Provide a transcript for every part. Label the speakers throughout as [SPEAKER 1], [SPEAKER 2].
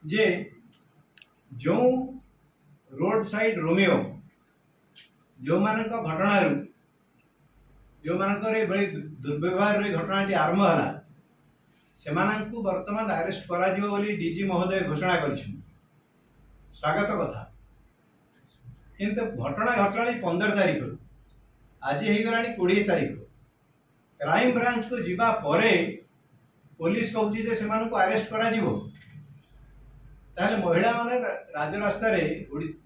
[SPEAKER 1] जे जो road side Romeo जो मान घटना जो मान दुर्व्यवहार घटना आरंभ है से बर्तमान अरेस्ट कर डीजी महोदय घोषणा कर स्वागत कथा किंतु घटना घटना 15 तारीख आज होगला 20 तारीख क्राइम ब्रांच को जीवा परे पुलिस कहूँ से अरेस्ट कर महिला माने राजरास्ता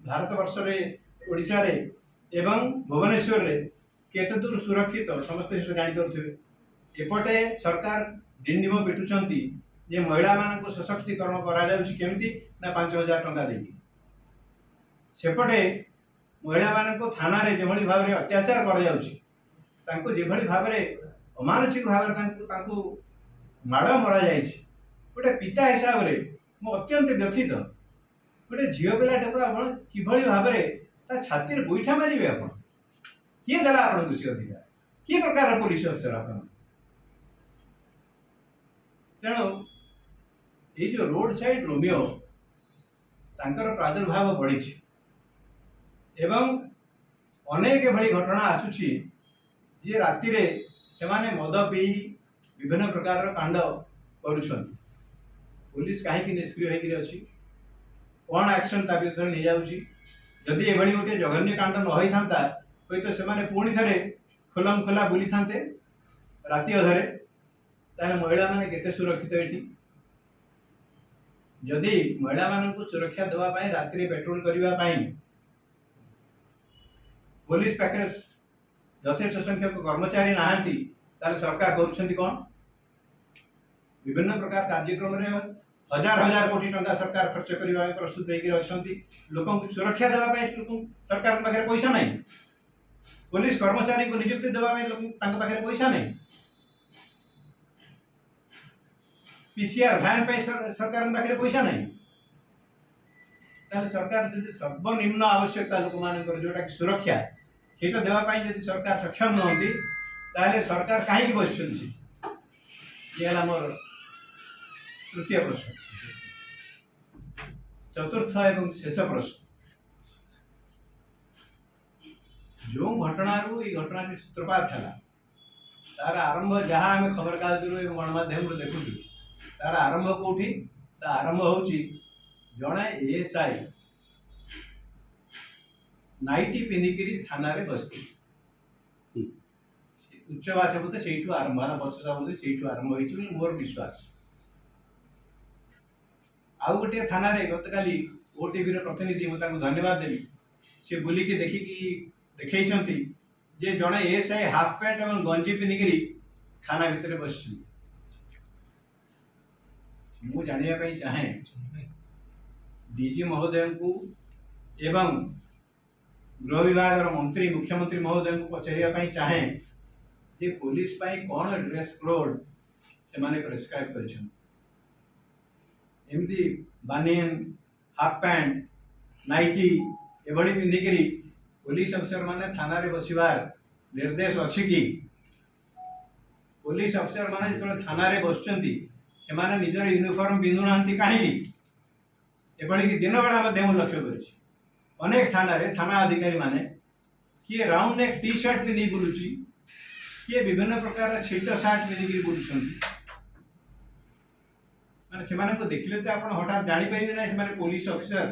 [SPEAKER 1] भारत वर्ष ओडिशा रे एवं भुवनेश्वर रे केते दूर सुरक्षित समस्त जापर एपटे सरकार डिंडिम पिटुंट जे महिला मान सशक्तिकरण करमती ना 5000 टंका देकी सेपटे महिला मान थाना जो भाव में अत्याचार कर भाव में अमानसिक भाव माड़ मरा गोटे पिता हिसाब से मु अत्यंत व्यथित गोटे झील पिलाटा को आप कि भाव में छाती गोईठा मारे आप किए देला आपको सी अधिकार कि प्रकार पुलिस अफसर आप तेणु ये जो रोड साइड रोमियो तांकर प्रादुर्भाव बढ़ी एवं अनेक भली घटना आसुची जे राति रे सेमाने मद पी विभिन्न प्रकार कांड करुछंती पुलिस कहीं निष्क्रिय होगी कौन एक्शन ता विरुद्ध नहीं जाऊँगी जदि ये गोटे जघन्य कांड न होता हूँ तो से पुणी थे खोलम खोला बुली था राति अधरे ताले महिला माने केते सुरक्षित ये जदि महिला मान को सुरक्षा देवाई राति पेट्रोल करने पुलिस पाखे यथेष्ट संख्यक कर्मचारी नहांती ताले सरकार करुछंती कौन विभिन्न प्रकार कार्यक्रम रे हजार हजार कोटी टंका सरकार खर्च करने प्रस्तुत होती लोक सुरक्षा देवाई सरकार पाखे पैसा नहीं पुलिस कर्मचारी को नियुक्ति देवाई पैसा नहीं पीसीआर भैन पे सरकार पाखे पैसा नहीं सरकार जो सर्वनिम्न आवश्यकता लोक मान जोटा कि सुरक्षा से देवाई जब सरकार सक्षम नुहति ताले सरकार कहीं बस ये मोर तृतीय प्रश्न चतुर्थ एवं शेष प्रश्न जो घटना ये घटना सूत्रपात है तार आरंभ जहाँ आम खबर कागज गणमाध्यम देखु तार आरंभ कौटी आरंभ हो जड़े एएसआई नाइटी पिंधिकी थाना रे बसती उच्च बाचक से आरंभ है बचसा बोलते से आरंभ हो मोर विश्वास आउ गोटे थाना रे गत काली ओटीवी प्रतिनिधि मुझे धन्यवाद देवी सी बुलिकी देखिकी देखते जे जड़े एएसआई हाफ पैंट और गंजी पिंधिकी थाना भितर बस मु जानापी चाहे डीजी महोदय को एवं गृह विभाग मंत्री मुख्यमंत्री महोदय को पचारे चाहे जे पुलिस कौन ड्रेस कोड से प्रेस्क्राइब कर एमती बानियन हाफ पैंट नाइटी एभली पिंधिकी पुलिस अफसर माने थाना रे बसवार निर्देश अच्छी कि पुलिस अफसर माने जो थाना रे बसचंती से माने निजर यूनिफॉर्म पिंधु ना कहीं एभली कि दिन बेला लक्ष्य कर अनेक थाना रे थाना अधिकारी माने किए राउंड नेक टी शर्ट पिंधि बुलूची किए विभिन्न प्रकार छिट सार्ट पिंधिकी बुलूं माने से देखले तो आप हठात जापर ना से पुलिस अफिसर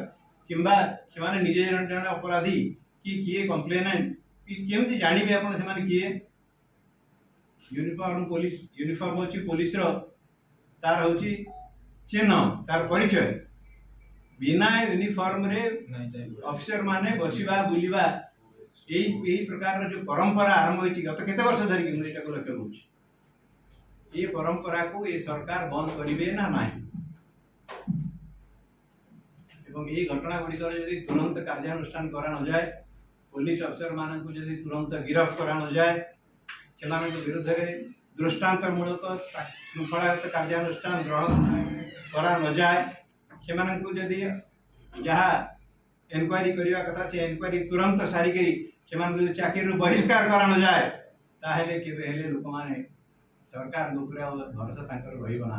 [SPEAKER 1] किंबा से निजे जन अपराधी कि किए कंप्लेनेंट कि केमती जानवे आप किए यूनिफॉर्म पुलिस यूनिफॉर्म होची पुलिस तार हूँ चिन्ह तार परिचय बिना यूनिफॉर्म रे ऑफिसर माने बसवा बुलवा यही प्रकार जो परंपरा आरंभ होती गत केते वर्ष धरिकी मुझे लक्ष्य करुँ ये परंपरा को ये सरकार बंद करेंगे ना नहीं एवं ये घटना गुड़िक यदि तुरंत कार्यानुष्ठान करा न जाए पुलिस अफसर मान को यदि तुरंत गिरफ्त करा न जाए से विरुद्ध में दृष्टांतमूलक श्रृंखलागत कार्यानुष्ठान ग्रहण करा न जाए से जहाँ एनक्वारी करने कथा से एनक्वारी तुरंत सारिकी से चाकरी बहिष्कार करा न जाए ताहले केबे हेले लोक माने सरकार भरोसा रही ना।